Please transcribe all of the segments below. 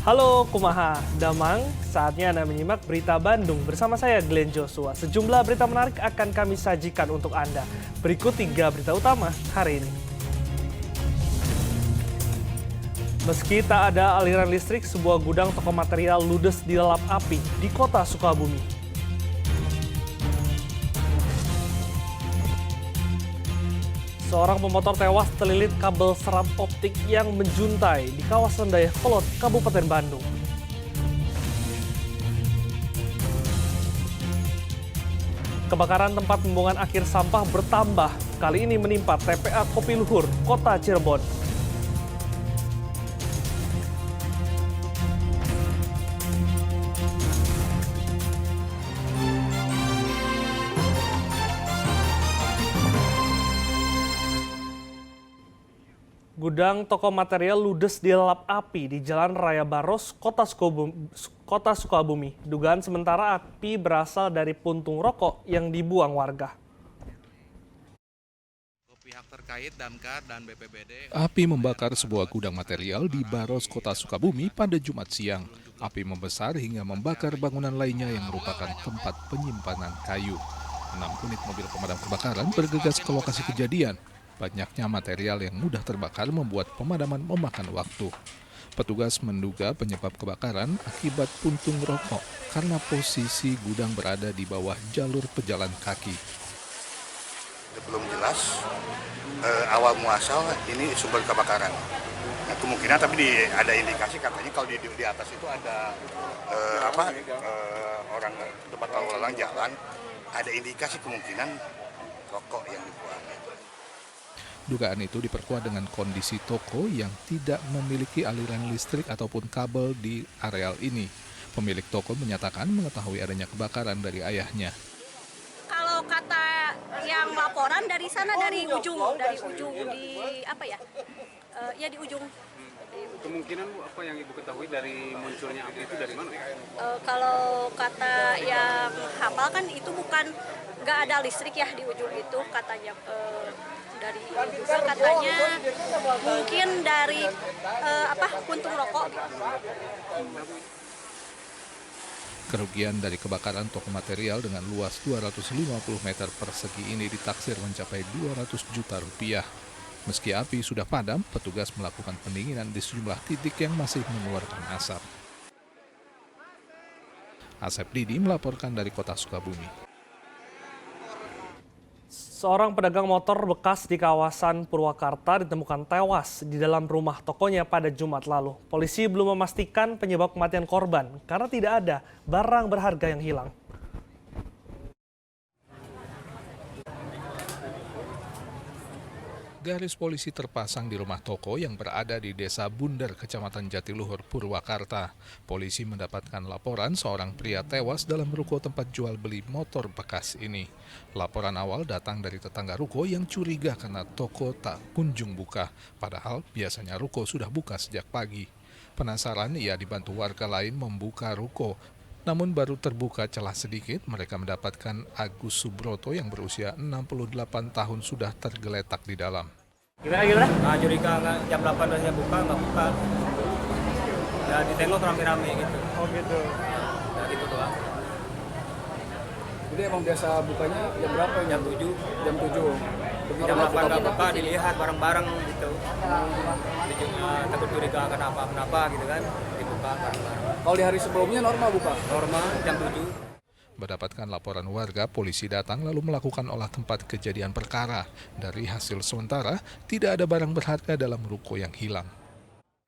Halo Kumaha, Damang, saatnya Anda menyimak Berita Bandung bersama saya Glenn Joshua. Sejumlah berita menarik akan kami sajikan untuk Anda. Berikut 3 berita utama hari ini. Meski tak ada aliran listrik, sebuah gudang toko material ludes dilalap api di kota Sukabumi. Seorang pemotor tewas terlilit kabel serat optik yang menjuntai di kawasan Dayakolot, Kabupaten Bandung. Kebakaran tempat pembuangan akhir sampah bertambah, kali ini menimpa TPA Kopi Luhur, Kota Cirebon. Gudang toko material ludes dilalap api di Jalan Raya Baros, Kota Sukabumi. Dugaan sementara api berasal dari puntung rokok yang dibuang warga. Pihak terkait Damkar dan BPBD. Api membakar sebuah gudang material di Baros, Kota Sukabumi pada Jumat siang. Api membesar hingga membakar bangunan lainnya yang merupakan tempat penyimpanan kayu. 6 unit mobil pemadam kebakaran bergegas ke lokasi kejadian. Banyaknya material yang mudah terbakar membuat pemadaman memakan waktu. Petugas menduga penyebab kebakaran akibat puntung rokok karena posisi gudang berada di bawah jalur pejalan kaki. Belum jelas awal muasal ini sumber kebakaran. Nah, kemungkinan tapi ada indikasi katanya kalau di atas itu ada orang tempat lalu lalang jalan, ada indikasi kemungkinan rokok yang dibuang. Dugaan itu diperkuat dengan kondisi toko yang tidak memiliki aliran listrik ataupun kabel di areal ini. Pemilik toko menyatakan mengetahui adanya kebakaran dari ayahnya. Kalau kata yang laporan dari sana, dari ujung di apa ya? Ya di ujung. Kemungkinan Bu, apa yang Ibu ketahui dari munculnya api itu dari mana? Kalau kata yang hafal kan itu nggak ada listrik ya di ujung itu katanya. Dari juga katanya mungkin dari puntung rokok gitu. Kerugian dari kebakaran toko material dengan luas 250 meter persegi ini ditaksir mencapai 200 juta rupiah. Meski api sudah padam, petugas melakukan pendinginan di sejumlah titik yang masih mengeluarkan asap. Asep Didi melaporkan dari Kota Sukabumi. Seorang pedagang motor bekas di kawasan Purwakarta ditemukan tewas di dalam rumah tokonya pada Jumat lalu. Polisi belum memastikan penyebab kematian korban karena tidak ada barang berharga yang hilang. Garis polisi terpasang di rumah toko yang berada di Desa Bundar, Kecamatan Jatiluhur, Purwakarta. Polisi mendapatkan laporan seorang pria tewas dalam ruko tempat jual beli motor bekas ini. Laporan awal datang dari tetangga ruko yang curiga karena toko tak kunjung buka, padahal biasanya ruko sudah buka sejak pagi. Penasaran, ia dibantu warga lain membuka ruko. Namun baru terbuka celah sedikit, mereka mendapatkan Agus Subroto yang berusia 68 tahun sudah tergeletak di dalam. Gimana? Nah, curiga jam 8 udah buka, nggak buka. Ya ditengok rame-rame gitu. Oh gitu. Ya gitu doang. Jadi emang biasa bukanya jam berapa? Jam 7. Jam 7. Jam 8 nggak buka, dilihat bareng-bareng gitu. Takut curiga kenapa gitu kan. Dibuka bareng-bareng. Kalau di hari sebelumnya normal buka? Normal jam 7. Mendapatkan laporan warga, polisi datang lalu melakukan olah tempat kejadian perkara. Dari hasil sementara, tidak ada barang berharga dalam ruko yang hilang.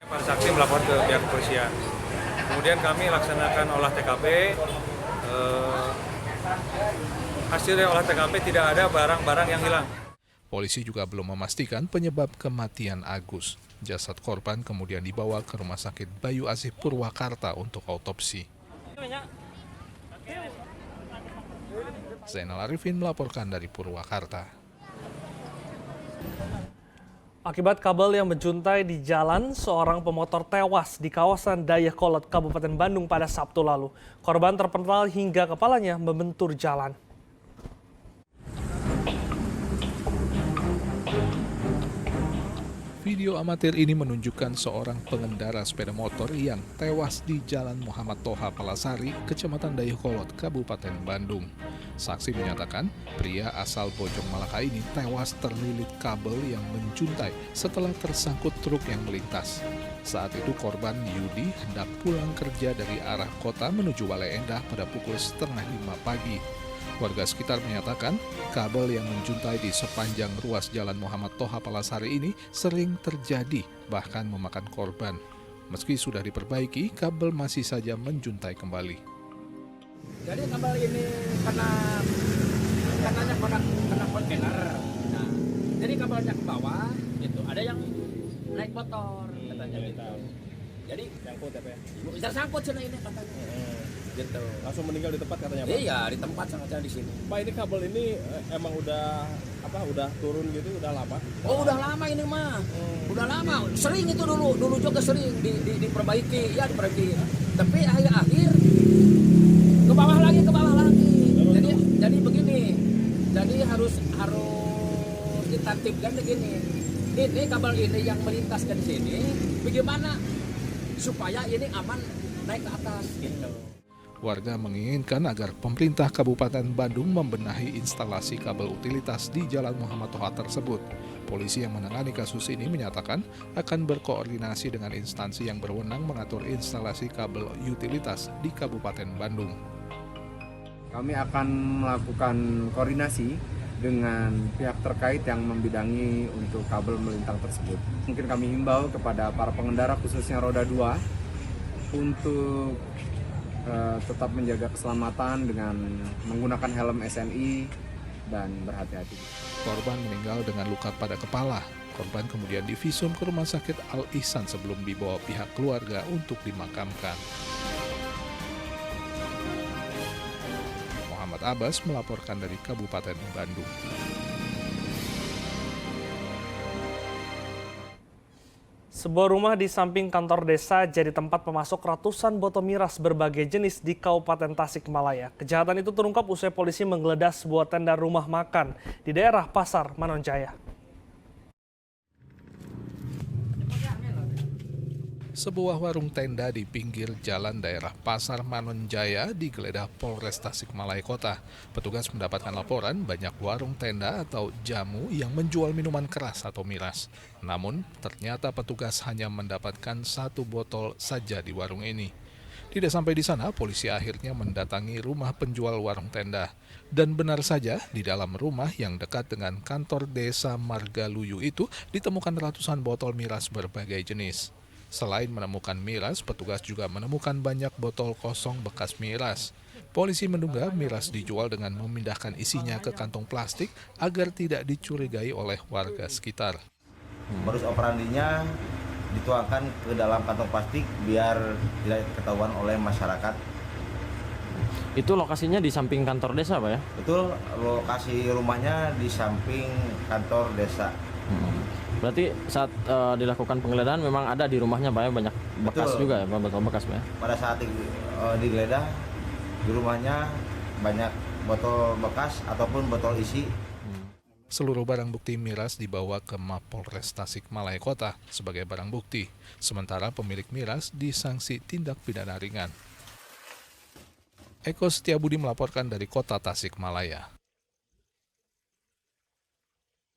Para saksi melapor ke pihak kepolisian. Kemudian kami laksanakan olah TKP. Hasilnya olah TKP tidak ada barang-barang yang hilang. Polisi juga belum memastikan penyebab kematian Agus. Jasad korban kemudian dibawa ke Rumah Sakit Bayu Asih Purwakarta untuk autopsi. Zainal Arifin melaporkan dari Purwakarta. Akibat kabel yang menjuntai di jalan, seorang pemotor tewas di kawasan Dayakolot, Kabupaten Bandung pada Sabtu lalu. Korban terpental hingga kepalanya membentur jalan. Video amatir ini menunjukkan seorang pengendara sepeda motor yang tewas di Jalan Muhammad Toha Palasari, Kecamatan Dayakolot, Kabupaten Bandung. Saksi menyatakan pria asal Bojong Malaka ini tewas terlilit kabel yang menjuntai setelah tersangkut truk yang melintas. Saat itu korban Yudi hendak pulang kerja dari arah kota menuju Bale Endah pada pukul 4:30 pagi. Warga sekitar menyatakan kabel yang menjuntai di sepanjang ruas Jalan Muhammad Toha Palasari ini sering terjadi, bahkan memakan korban. Meski sudah diperbaiki, kabel masih saja menjuntai kembali. Jadi kabel ini katanya kena kontainer. Nah, jadi kabelnya ke bawah, gitu. Ada yang naik motor, katanya gitu. Jadi sangkut ya, Pak? Bisa sangkut sana ini katanya. Gitu. Langsung meninggal di tempat katanya, Pak? Iya, di tempat sengaja di sini. Pak, ini kabel ini emang udah turun gitu, udah lama? Oh, udah lama ini mah. Udah lama. Sering itu dulu juga sering diperbaiki, ya diperbaiki. Tapi akhir-akhir ke bawah lagi. Jadi begini. Jadi harus ditertibkan begini. Ini kabel ini yang melintas ke sini, bagaimana supaya ini aman naik ke atas gitu. Warga menginginkan agar pemerintah Kabupaten Bandung membenahi instalasi kabel utilitas di Jalan Muhammad Toha tersebut. Polisi yang menangani kasus ini menyatakan akan berkoordinasi dengan instansi yang berwenang mengatur instalasi kabel utilitas di Kabupaten Bandung. Kami akan melakukan koordinasi dengan pihak terkait yang membidangi untuk kabel melintang tersebut. Mungkin kami himbau kepada para pengendara khususnya roda 2 untuk tetap menjaga keselamatan dengan menggunakan helm SNI dan berhati-hati. Korban meninggal dengan luka pada kepala. Korban kemudian divisum ke Rumah Sakit Al Ihsan sebelum dibawa pihak keluarga untuk dimakamkan. Muhammad Abbas melaporkan dari Kabupaten Bandung. Sebuah rumah di samping kantor desa jadi tempat pemasok ratusan botol miras berbagai jenis di Kabupaten Tasikmalaya. Kejahatan itu terungkap usai polisi menggeledah sebuah tenda rumah makan di daerah Pasar Manonjaya. Sebuah warung tenda di pinggir jalan daerah Pasar Manonjaya digeledah Polres Tasikmalaya Kota. Petugas mendapatkan laporan banyak warung tenda atau jamu yang menjual minuman keras atau miras. Namun, ternyata petugas hanya mendapatkan 1 botol saja di warung ini. Tidak sampai di sana, polisi akhirnya mendatangi rumah penjual warung tenda. Dan benar saja, di dalam rumah yang dekat dengan kantor desa Margaluyu itu ditemukan ratusan botol miras berbagai jenis. Selain menemukan miras, petugas juga menemukan banyak botol kosong bekas miras. Polisi menduga miras dijual dengan memindahkan isinya ke kantong plastik agar tidak dicurigai oleh warga sekitar. Modus operandinya dituangkan ke dalam kantong plastik biar tidak ketahuan oleh masyarakat. Itu lokasinya di samping kantor desa, Pak ya? Betul, lokasi rumahnya di samping kantor desa. Berarti saat dilakukan penggeledahan memang ada di rumahnya banyak bekas. Betul. Juga ya, botol bekas, Pak ya? Pada saat digeledah di rumahnya banyak botol bekas ataupun botol isi. Seluruh barang bukti miras dibawa ke Mapolres Tasikmalaya Kota sebagai barang bukti. Sementara pemilik miras disanksi tindak pidana ringan. Eko Setiabudi melaporkan dari Kota Tasikmalaya.